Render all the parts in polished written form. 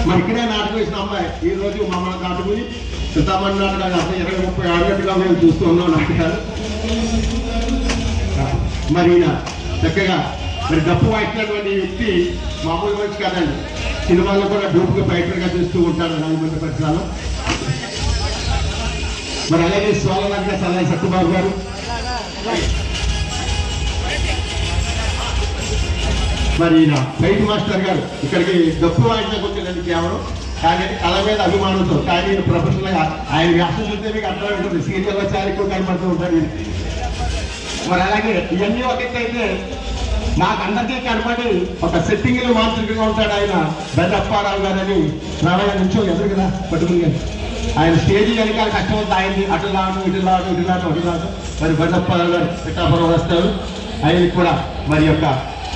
మరి ఇక్కడే నాటకం వేసిన అమ్మాయి ఈ రోజు మమ్మల్ని కాటుకుని చింతామణి నాటకాలు అసలు 20-30 ఆడినట్టుగా మేము చూస్తూ ఉన్నాం నమ్ముతారు. మరి చక్కగా మరి డప్పు వాయించినటువంటి వ్యక్తి మామూలు మనిషి కాదండి. సినిమాల్లో కూడా డూపుగా ఫైటర్గా చూస్తూ ఉంటాడు రాజమండ్రి పరిసరాల్లో. మరి అలాగే సోలనగర సలహా సత్యబాబు గారు, మరి ఈయన ఫైట్ మాస్టర్ గారు ఇక్కడికి డప్పు వాయించడానికి వచ్చిందండి కేవలం. కానీ కళ మీద అభిమానంతో, కానీ ప్రొఫెషనల్గా ఆయన వ్యాసం చూస్తే మీకు అర్థం ఉంటుంది. సీరియల్లో చాలా ఎక్కువ కనపడుతూ ఉంటాడు. మరి అలాగే ఇవన్నీ ఒకటైతే నాకు అందరికీ కనపడి ఒక సెట్టింగ్లో మాంత్రికంగా ఉంటాడు ఆయన బెల్లప్పారావు గారు అని. రావయ్య నుంచో ఎదురు కదా పట్టుకుని ఆయన స్టేజీ వెనకాల కష్టం ఉంది ఆయన్ని. అటు లాడు ఇటు లాడు ఇటు లాడు అటు లాడు. మరి బెల్లప్పారావు గారు పిఠాపురం వస్తారు. ఆయనకి కూడా మరి యొక్క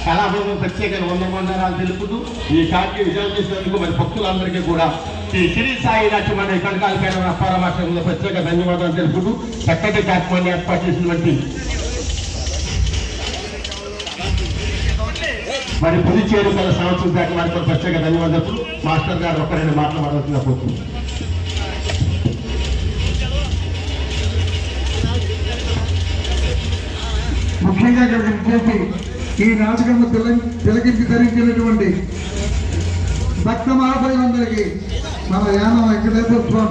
కళాభవనం ప్రత్యేక వందనాలు తెలుపుతూ ఈ కార్యక్రమం విజయం చేసినందుకు మరి భక్తులందరికీ కూడా శ్రీ శ్రీ సాయి నాట్యమండలి కనకాలపేట అప్పారమాష్టంలో ప్రత్యేక ధన్యవాదాలు తెలుపుతూ చక్కటి కార్యక్రమాన్ని ఏర్పాటు చేసినటువంటి మరి పుదుచ్చేరి కళ సంవత్సరం దాకా వారికి కూడా ప్రత్యేక ధన్యవాదాలు. మాస్టర్ గారు ఒక 2 మాటలు మాట్లాడుతున్నా పోతుంది. ముఖ్యంగా ఈ నాటకంలో తిలకించి ధరించినటువంటి భక్త మహాశయులందరికీ మన యానం వెంకటేశ్వర స్వామి